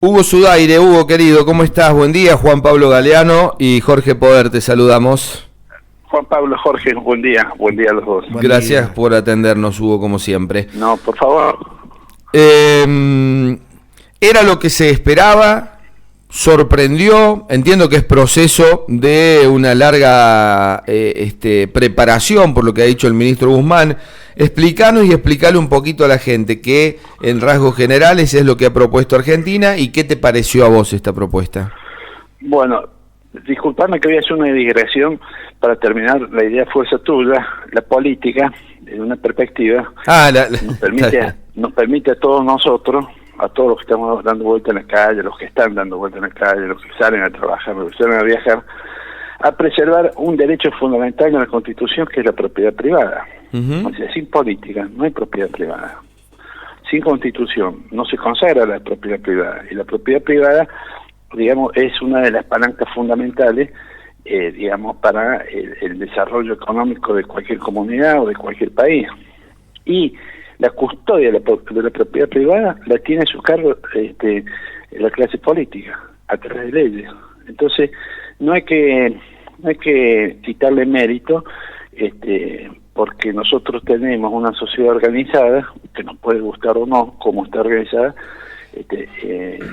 Hugo Sudaire, Hugo querido, ¿cómo estás? Buen día, Juan Pablo Galeano y Jorge Poder, te saludamos. Juan Pablo, Jorge, buen día a los dos. Gracias por atendernos, Hugo, como siempre. No, por favor. Era lo que se esperaba, sorprendió, entiendo que es proceso de una larga preparación, por lo que ha dicho el ministro Guzmán. Explícanos y explícale un poquito a la gente qué, en rasgos generales, es lo que ha propuesto Argentina y qué te pareció a vos esta propuesta. Bueno, disculpame que voy a hacer una digresión para terminar la idea fuerza tuya. La política, en una perspectiva, nos permite a todos nosotros, a todos los que estamos dando vuelta en la calle, los que están dando vuelta en la calle, los que salen a trabajar, los que salen a viajar, a preservar un derecho fundamental de la Constitución, que es la propiedad privada. O sea, sin política no hay propiedad privada. Sin Constitución no se consagra la propiedad privada. Y la propiedad privada, digamos, es una de las palancas fundamentales, digamos, para el desarrollo económico de cualquier comunidad o de cualquier país. Y la custodia de la propiedad privada la tiene a su cargo la clase política, a través de leyes. Entonces, no hay que quitarle mérito, porque nosotros tenemos una sociedad organizada, que nos puede gustar o no cómo está organizada,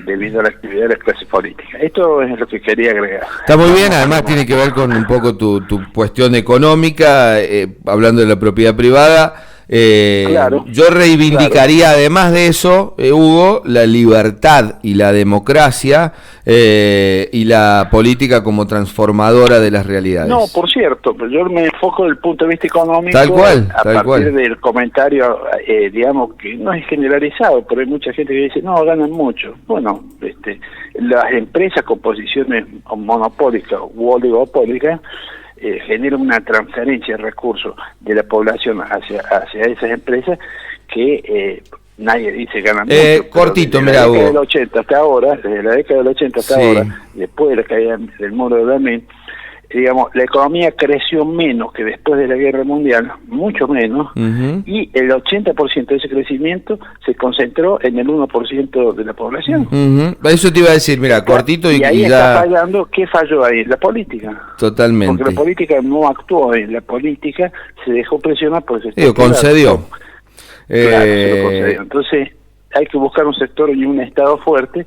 debido a la actividad de la clase política. Esto es lo que quería agregar. Está muy bien, además tiene que ver con un poco tu cuestión económica, hablando de la propiedad privada. Claro, yo reivindicaría, además de eso, Hugo, la libertad y la democracia y la política como transformadora de las realidades. No, por cierto, yo me enfoco desde el punto de vista económico, tal cual. Del comentario, digamos, que no es generalizado, pero hay mucha gente que dice, no, ganan mucho. Bueno, las empresas con posiciones monopólicas u oligopólicas genera una transferencia de recursos de la población hacia esas empresas que nadie dice ganan mucho. Cortito, mira, desde la década del 80 hasta ahora, después de la caída del muro de Berlín, digamos, la economía creció menos que después de la Guerra Mundial, mucho menos, y el 80% de ese crecimiento se concentró en el 1% de la población. Eso te iba a decir, mira, cortito y ahí ya... está fallando. ¿Qué falló ahí? La política. Totalmente. Porque la política no actuó, la política se dejó presionar por ese sector. Concedió. Claro, se lo concedió. Entonces, hay que buscar un sector y un Estado fuerte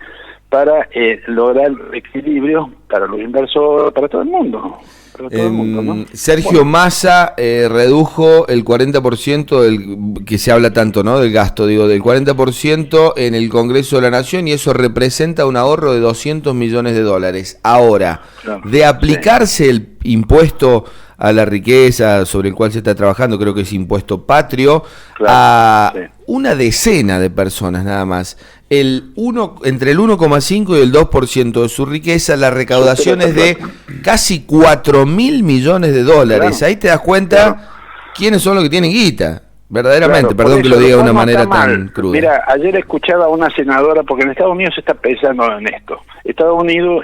para lograr equilibrio para los inversores, para todo el mundo. ¿No? Sergio Massa redujo el 40% que se habla tanto, ¿no? Del gasto, del 40% en el Congreso de la Nación, y eso representa un ahorro de $200 millones. Ahora, de aplicarse el impuesto a la riqueza sobre el cual se está trabajando, creo que es impuesto patrio, a una decena de personas nada más, entre el 1,5 y el 2% de su riqueza, la recaudación es de casi $4.000 millones. Claro. Ahí te das cuenta quiénes son los que tienen guita, verdaderamente, perdón que lo diga de una manera tan cruda. Mira, ayer escuchaba a una senadora, porque en Estados Unidos se está pensando en esto. Estados Unidos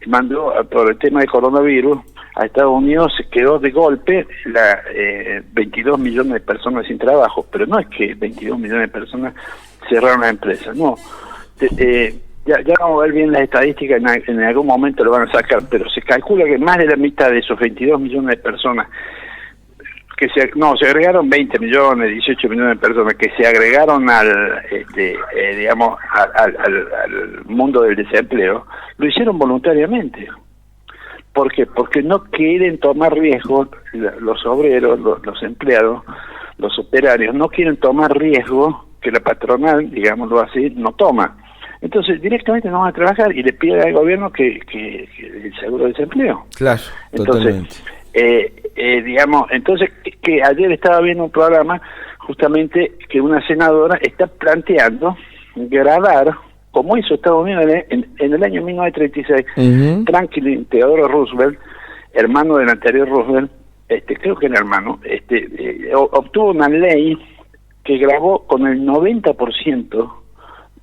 mandó por el tema de coronavirus, a Estados Unidos se quedó de golpe 22 millones de personas sin trabajo, pero no es que 22 millones de personas cerraron la empresa, no. Ya vamos a ver bien las estadísticas, en algún momento lo van a sacar, pero se calcula que más de la mitad de esos 22 millones de personas, se agregaron 20 millones, 18 millones de personas que se agregaron al mundo del desempleo, lo hicieron voluntariamente. ¿Por qué? Porque no quieren tomar riesgo, los obreros, los empleados, los operarios, no quieren tomar riesgo que la patronal, digámoslo así, no toma. Entonces, directamente no van a trabajar y le piden al gobierno que el seguro de desempleo. Claro, entonces, entonces, que ayer estaba viendo un programa, justamente, que una senadora está planteando grabar, como hizo Estados Unidos en el año 1936, Franklin Theodore Roosevelt, hermano del anterior Roosevelt, creo que era hermano, obtuvo una ley que grabó con el 90%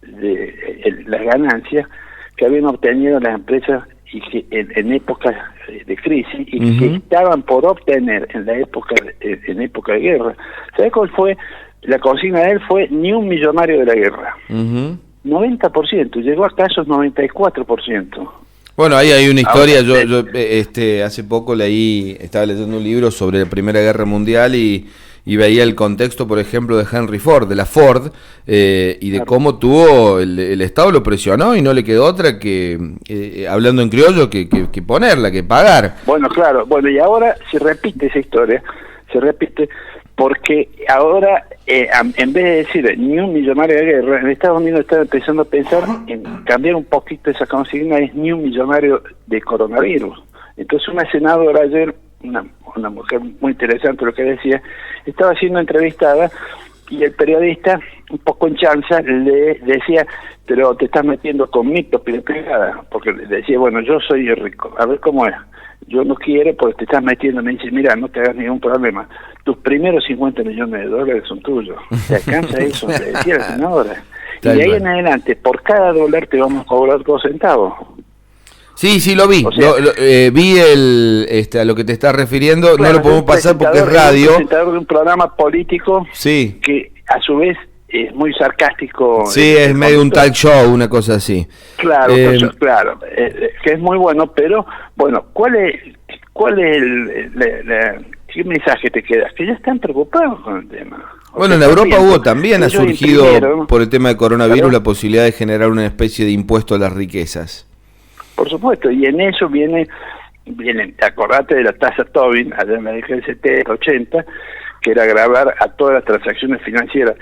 de las ganancias que habían obtenido las empresas y que en épocas de crisis y que estaban por obtener en época de guerra. ¿Sabes cuál fue? La consigna de él fue ni un millonario de la guerra. 90%, llegó a casos 94%. Bueno, ahí hay una historia, yo hace poco estaba leyendo un libro sobre la Primera Guerra Mundial y veía el contexto, por ejemplo, de Henry Ford, de la Ford, y de cómo tuvo, el Estado lo presionó y no le quedó otra que, hablando en criollo, que ponerla, que pagar. Bueno, claro, y ahora se repite esa historia, porque ahora, en vez de decir ni un millonario de guerra, en Estados Unidos están empezando a pensar en cambiar un poquito esa consigna, es ni un millonario de coronavirus. Entonces una senadora ayer, una mujer muy interesante lo que decía, estaba siendo entrevistada y el periodista, un poco en chanza, le decía, pero te estás metiendo con mi propiedad privada, porque le decía, bueno, yo soy rico, a ver cómo es. Yo no quiero porque te estás metiendo. Me dice, mira, no te hagas ningún problema. Tus primeros 50 millones de dólares son tuyos. ¿Te alcanza eso? Le decía la senadora. Y de ahí en adelante, por cada dólar te vamos a cobrar 2 centavos. Sí, lo vi. O sea, vi a lo que te estás refiriendo. Claro, no lo podemos pasar porque es radio. Un presentador de un programa político que a su vez es muy sarcástico. Sí, es medio un talk show, una cosa así. Claro, que es muy bueno, pero bueno, ¿cuál es qué mensaje te queda? Que ya están preocupados con el tema. Bueno, en Europa ha surgido por el tema de coronavirus la posibilidad de generar una especie de impuesto a las riquezas. Por supuesto, y en eso viene, acordate de la tasa Tobin, allá en la década del 70, 80, que era gravar a todas las transacciones financieras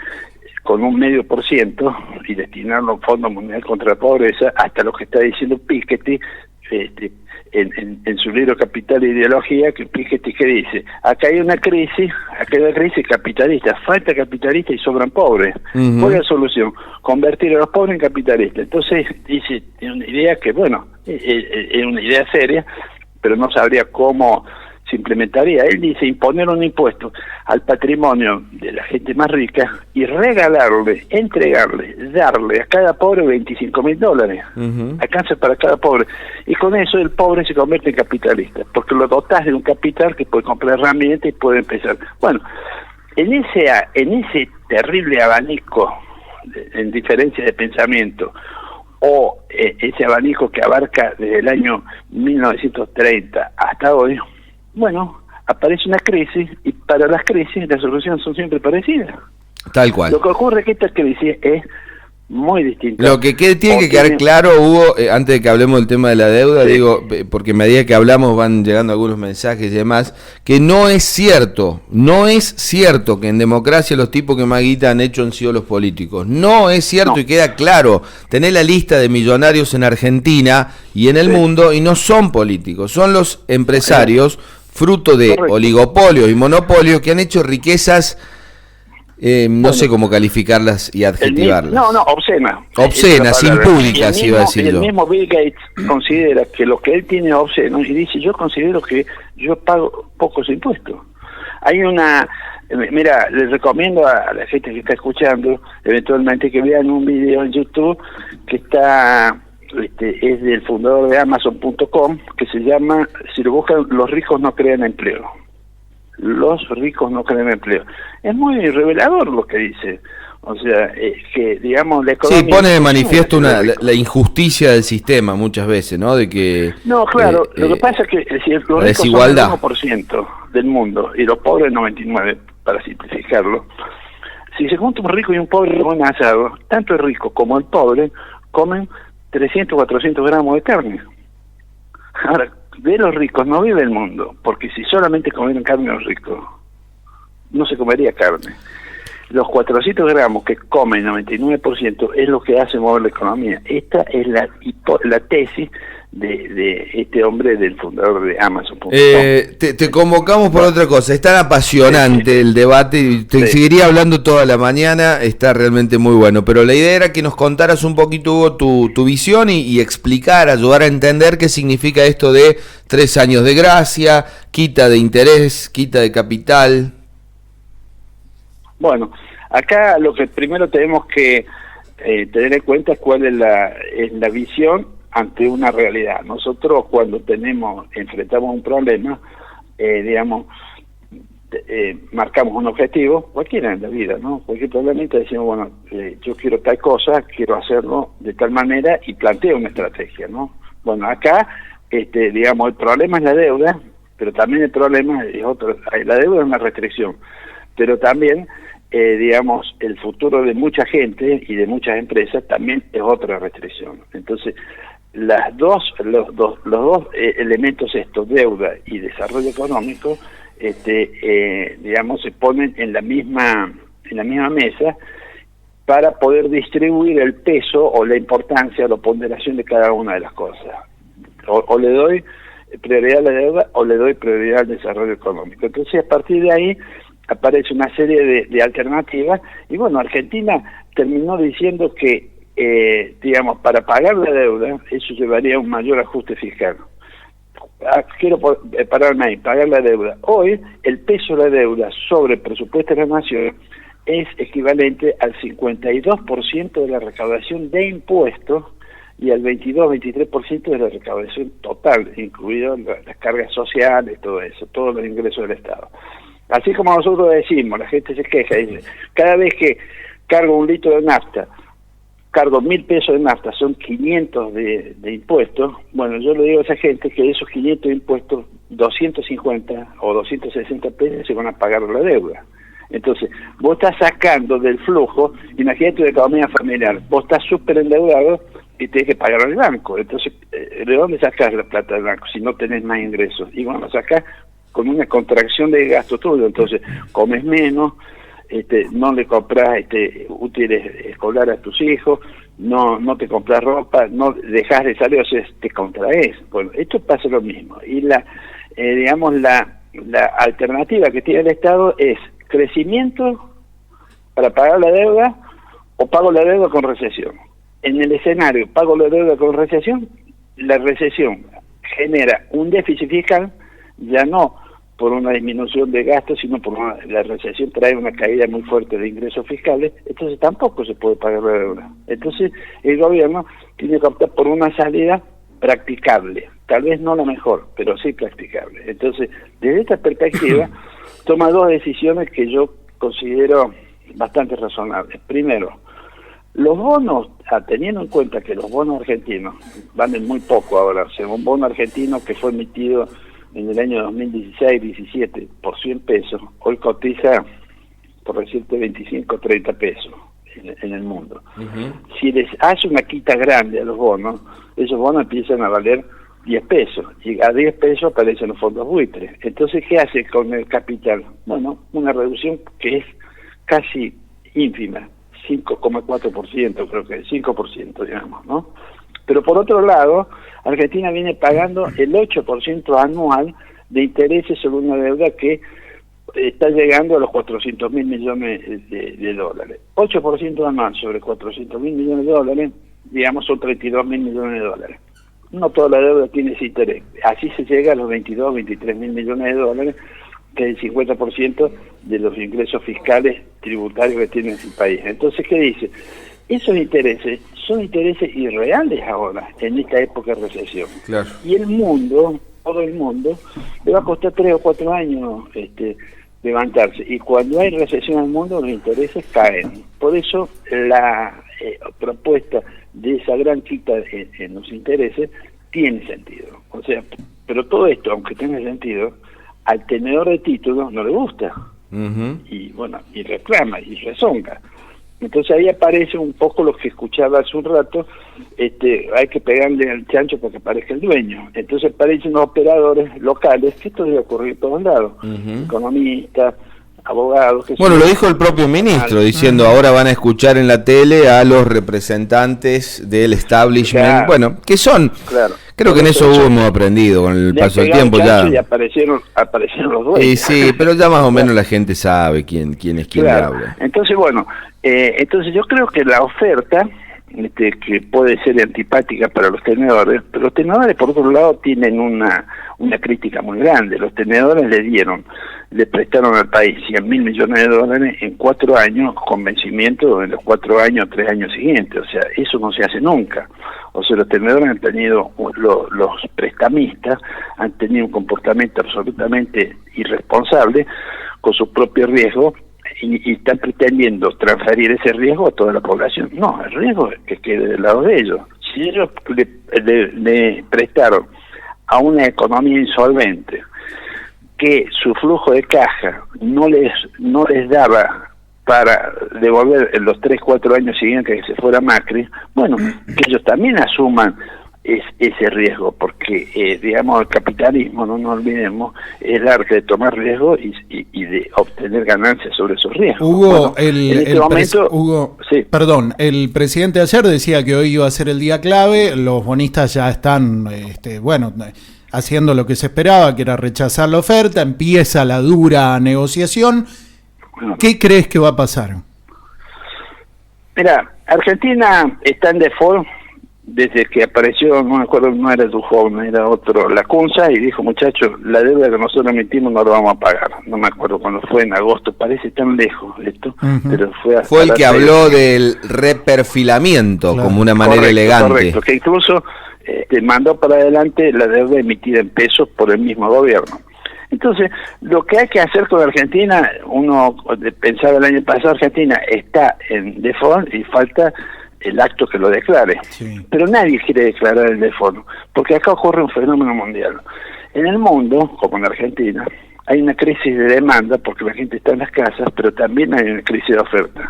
con un 0,5% y destinarlo a un Fondo Mundial contra la Pobreza, hasta lo que está diciendo Piketty en su libro Capital e Ideología, que Piketty que dice, acá hay una crisis capitalista, falta capitalista y sobran pobres. ¿Cuál es la solución? Convertir a los pobres en capitalistas. Entonces dice, tiene una idea que, bueno, es una idea seria, pero no sabría cómo se implementaría. Él dice imponer un impuesto al patrimonio de la gente más rica y regalarle, entregarle, darle a cada pobre $25.000. Alcanza para cada pobre. Y con eso el pobre se convierte en capitalista, porque lo dotas de un capital que puede comprar herramientas y puede empezar. Bueno, en ese terrible abanico, en diferencia de pensamiento, o ese abanico que abarca desde el año 1930 hasta hoy, bueno, aparece una crisis y para las crisis las soluciones son siempre parecidas. Tal cual. Lo que ocurre es que esta crisis es muy distinta. Lo que tiene que quedar claro, Hugo, antes de que hablemos del tema de la deuda, digo, porque a medida que hablamos van llegando algunos mensajes y demás, que no es cierto que en democracia los tipos que más guita han hecho han sido los políticos. No es cierto, y queda claro. Tenés la lista de millonarios en Argentina y en el mundo y no son políticos, son los empresarios fruto de oligopolios y monopolios que han hecho riquezas, no sé cómo calificarlas y adjetivarlas. Obscenas. Obscenas, impúdicas, iba a decir yo. El mismo Bill Gates considera que lo que él tiene es obsceno y dice, yo considero que yo pago pocos impuestos. Hay mira, les recomiendo a la gente que está escuchando, eventualmente que vean un video en YouTube que está... es del fundador de Amazon.com, que se llama, si lo buscan, Los ricos no crean empleo. Los ricos no crean empleo. Es muy revelador lo que dice. O sea, que digamos la economía... Sí, pone de manifiesto la injusticia del sistema muchas veces, ¿no? De que... No, claro, lo que pasa es que si los ricos desigualdad. son el 1% del mundo y los pobres el 99%, para simplificarlo, si se junta un rico y un pobre en un asado, tanto el rico como el pobre comen 300 o 400 gramos de carne. Ahora, de los ricos no vive el mundo, porque si solamente comieran carne los ricos, no se comería carne. Los 400 gramos que comen el 99% es lo que hace mover la economía. Esta es la tesis de este hombre, del fundador de Amazon.com. Te convocamos por otra cosa. Es tan apasionante el debate y te seguiría hablando toda la mañana. Está realmente muy bueno, pero la idea era que nos contaras un poquito, Hugo, tu visión y explicar, ayudar a entender qué significa esto de 3 años de gracia, quita de interés, quita de capital. Bueno, acá lo que primero tenemos que tener en cuenta es cuál es la visión ante una realidad. Nosotros cuando enfrentamos un problema, digamos, marcamos un objetivo, cualquiera en la vida, ¿no? Cualquier problemita decimos, bueno, yo quiero tal cosa, quiero hacerlo de tal manera y planteo una estrategia, ¿no? Bueno, acá, digamos, el problema es la deuda, pero también el problema es otro. La deuda es una restricción, pero también, digamos, el futuro de mucha gente y de muchas empresas también es otra restricción. Entonces, los dos elementos estos, deuda y desarrollo económico, digamos, se ponen en la misma mesa para poder distribuir el peso o la importancia o la ponderación de cada una de las cosas. O le doy prioridad a la deuda o le doy prioridad al desarrollo económico. Entonces, a partir de ahí aparece una serie de alternativas y bueno, Argentina terminó diciendo que, digamos, para pagar la deuda, eso llevaría a un mayor ajuste fiscal. Quiero pararme ahí, pagar la deuda. Hoy, el peso de la deuda sobre el presupuesto de la Nación es equivalente al 52% de la recaudación de impuestos y al 22-23% de la recaudación total, incluido las cargas sociales, todo eso, todos los ingresos del Estado. Así como nosotros decimos, la gente se queja, dice, cada vez que cargo un litro de nafta, cargo 1.000 pesos de nafta, son 500 de impuestos. Bueno, yo le digo a esa gente que de esos 500 de impuestos, 250 o 260 pesos se van a pagar la deuda. Entonces, vos estás sacando del flujo, imagínate una economía familiar, vos estás súper endeudado y tenés que pagar al banco. Entonces, ¿de dónde sacás la plata del banco si no tenés más ingresos? Y bueno, sacás con una contracción de gasto tuyo. Entonces, comes menos, no le compras útiles escolares a tus hijos, no te compras ropa, no dejas de salir, o sea, te contraes. Bueno, esto pasa lo mismo. Y digamos, la alternativa que tiene el Estado es crecimiento para pagar la deuda o pago la deuda con recesión. En el escenario pago la deuda con recesión, la recesión genera un déficit fiscal, ya no por una disminución de gastos, sino por la recesión trae una caída muy fuerte de ingresos fiscales, entonces tampoco se puede pagar la deuda. Entonces el gobierno tiene que optar por una salida practicable, tal vez no la mejor, pero sí practicable. Entonces, desde esta perspectiva, toma dos decisiones que yo considero bastante razonables. Primero, los bonos, teniendo en cuenta que los bonos argentinos valen muy poco ahora, o sea, un bono argentino que fue emitido en el año 2016-17 por 100 pesos, hoy cotiza, por decirte, 25 30 pesos en el mundo. Si les hace una quita grande a los bonos, esos bonos empiezan a valer 10 pesos, y a 10 pesos aparecen los fondos buitres. Entonces, ¿qué hace con el capital? Bueno, una reducción que es casi ínfima, 5,4%, creo que es 5%, digamos, ¿no? Pero por otro lado, Argentina viene pagando el 8% anual de intereses sobre una deuda que está llegando a los 400.000 millones de dólares. 8% anual sobre 400.000 millones de dólares, digamos, son 32.000 millones de dólares. No toda la deuda tiene ese interés. Así se llega a los 23.000 millones de dólares, que es el 50% de los ingresos fiscales tributarios que tiene el país. Entonces, ¿qué dice? Esos intereses son intereses irreales ahora, en esta época de recesión. Claro. Y el mundo, todo el mundo, le va a costar 3 o 4 años levantarse. Y cuando hay recesión en el mundo, los intereses caen. Por eso la propuesta de esa gran quita en los intereses tiene sentido. O sea, pero todo esto, aunque tenga sentido, al tenedor de títulos no le gusta. Y bueno, y reclama y rezonga. Entonces ahí aparece un poco lo que escuchaba hace un rato, hay que pegarle al chancho para que aparezca el dueño. Entonces aparecen los operadores locales, que esto debe ocurrir en todos lados, economistas, abogados. Bueno, lo dijo el propio ministro, diciendo ahora van a escuchar en la tele a los representantes del establishment, claro, bueno, que son, claro, creo que en eso hemos aprendido con el paso del tiempo ya. Y aparecieron los dueños. Y sí, pero ya más o menos la gente sabe quién es quien le habla. Entonces, bueno, entonces yo creo que la oferta, que puede ser antipática para los tenedores, pero los tenedores por otro lado tienen una crítica muy grande. Los tenedores le prestaron al país 100.000 millones de dólares en 4 años con vencimiento en los 4 años, 3 años siguientes. O sea, eso no se hace nunca. O sea, los tenedores han tenido, los prestamistas han tenido un comportamiento absolutamente irresponsable con su propio riesgo y están pretendiendo transferir ese riesgo a toda la población. No, el riesgo es que quede del lado de ellos. Si ellos le prestaron a una economía insolvente que su flujo de caja no les daba para devolver en los 3-4 años siguientes que se fuera Macri, bueno, que ellos también asuman ese riesgo, porque digamos el capitalismo, no nos olvidemos, es el arte de tomar riesgo y de obtener ganancias sobre esos riesgos. Hugo, bueno, sí. Perdón, el presidente ayer decía que hoy iba a ser el día clave, los bonistas ya están, haciendo lo que se esperaba, que era rechazar la oferta, empieza la dura negociación. ¿Qué crees que va a pasar? Mira, Argentina está en default desde que apareció, no me acuerdo, no era Duhovne, era otro, Lacunza, y dijo, muchachos, la deuda que nosotros emitimos no la vamos a pagar. No me acuerdo cuándo fue, en agosto, parece tan lejos esto, pero fue el que habló del reperfilamiento, claro, como una manera elegante. Correcto, que incluso mandó para adelante la deuda emitida en pesos por el mismo gobierno. Entonces, lo que hay que hacer con Argentina, uno pensaba el año pasado, Argentina está en default y falta el acto que lo declare. Sí. Pero nadie quiere declarar el default, porque acá ocurre un fenómeno mundial. En el mundo, como en Argentina, hay una crisis de demanda porque la gente está en las casas, pero también hay una crisis de oferta.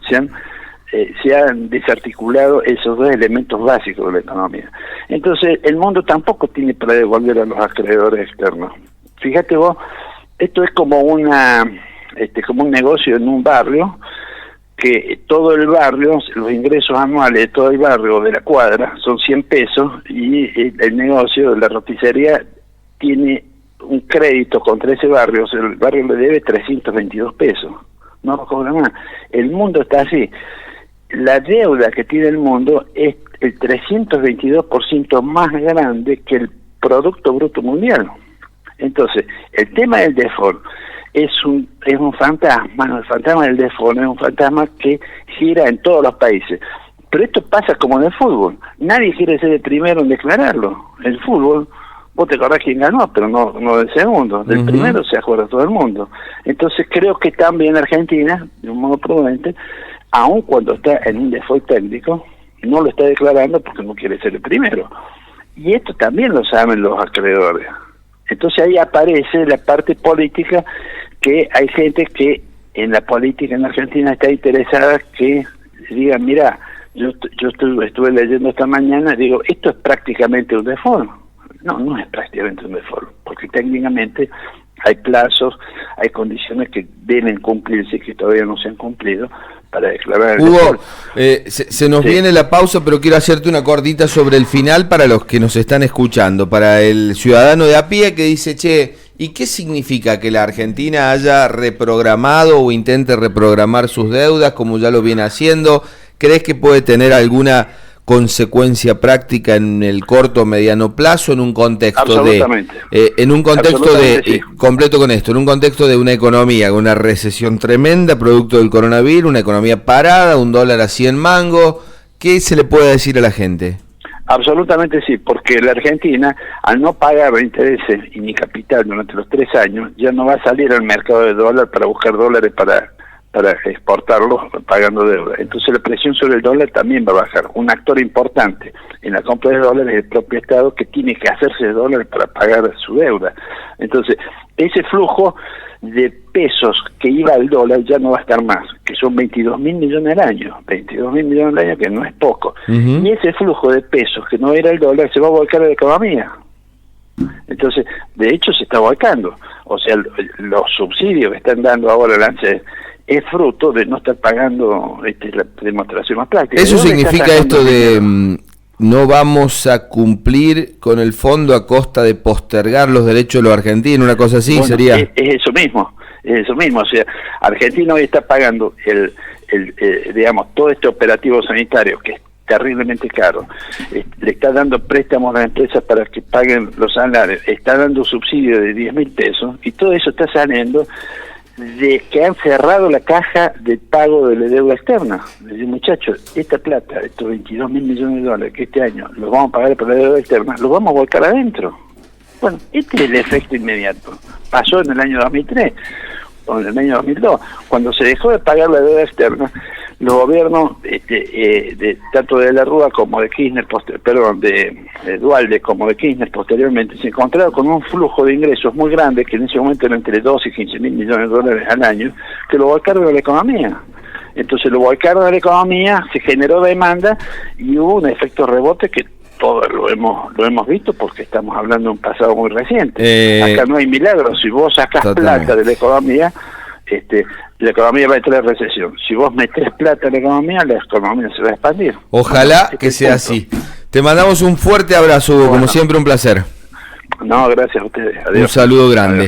Se han desarticulado esos dos elementos básicos de la economía. Entonces, el mundo tampoco tiene para devolver a los acreedores externos. Fíjate vos, esto es como como un negocio en un barrio, que todo el barrio, los ingresos anuales de todo el barrio de la cuadra son 100 pesos y el negocio de la roticería tiene un crédito contra ese barrio, o sea, el barrio le debe 322 pesos, no lo cobra más. El mundo está así. La deuda que tiene el mundo es el 322% más grande que el Producto Bruto Mundial. Entonces, el tema del default es un fantasma, el fantasma del default es un fantasma que gira en todos los países. Pero esto pasa como en el fútbol. Nadie quiere ser el primero en declararlo. El fútbol, vos te acordás quién ganó, pero no del segundo. Del primero se acuerda todo el mundo. Entonces creo que también Argentina, de un modo prudente, aun cuando está en un default técnico, no lo está declarando porque no quiere ser el primero. Y esto también lo saben los acreedores. Entonces ahí aparece la parte política, que hay gente que en la política en Argentina está interesada que digan, mira, yo estuve leyendo esta mañana, digo, esto es prácticamente un default. No es prácticamente un default, porque técnicamente hay plazos, hay condiciones que deben cumplirse que todavía no se han cumplido para declarar el default. Se nos viene la pausa, pero quiero hacerte una cortita sobre el final para los que nos están escuchando, para el ciudadano de a pie que dice, che, ¿y qué significa que la Argentina haya reprogramado o intente reprogramar sus deudas como ya lo viene haciendo? ¿Crees que puede tener alguna consecuencia práctica en el corto o mediano plazo en un contexto completo con esto, en un contexto de una economía con una recesión tremenda producto del coronavirus, una economía parada, un dólar a 100 mangos? ¿Qué se le puede decir a la gente? Absolutamente sí, porque la Argentina, al no pagar intereses y ni capital durante los 3 años, ya no va a salir al mercado de dólar para buscar dólares para exportarlos pagando deuda. Entonces la presión sobre el dólar también va a bajar. Un actor importante en la compra de dólares es el propio Estado, que tiene que hacerse de dólares para pagar su deuda. Entonces, ese flujo de pesos que iba al dólar ya no va a estar más, que son 22.000 millones al año, 22.000 millones al año, que no es poco. Y ese flujo de pesos que no era el dólar se va a volcar a la economía. Entonces, de hecho se está volcando. O sea, los subsidios que están dando ahora el ANSES es fruto de no estar pagando la demostración más práctica. ¿Eso significa esto de no vamos a cumplir con el fondo a costa de postergar los derechos de los argentinos, una cosa así? Bueno, sería es eso mismo, o sea, Argentina hoy está pagando digamos, todo este operativo sanitario que es terriblemente caro, le está dando préstamos a las empresas para que paguen los salarios, está dando subsidio de 10.000 pesos, y todo eso está saliendo de que han cerrado la caja de pago de la deuda externa. Dice, muchachos, esta plata, estos 22.000 millones de dólares que este año los vamos a pagar por la deuda externa, los vamos a volcar adentro. Bueno, este es el efecto inmediato. Pasó en el año 2003. en el año 2002, cuando se dejó de pagar la deuda externa. Los gobiernos, tanto de la Rúa como de Kirchner, de Duhalde como de Kirchner posteriormente, se encontraron con un flujo de ingresos muy grande, que en ese momento era entre 12 y 15 mil millones de dólares al año, que lo volcaron a la economía. Entonces lo volcaron a la economía, se generó demanda y hubo un efecto rebote que todos lo hemos visto, porque estamos hablando de un pasado muy reciente. Acá no hay milagros. Si vos sacás plata de la economía, la economía va a entrar en recesión. Si vos metés plata en la economía se va a expandir. Ojalá que sea así. Te mandamos un fuerte abrazo, Hugo, como siempre un placer. No, gracias a ustedes. Adiós. Un saludo grande. Adiós.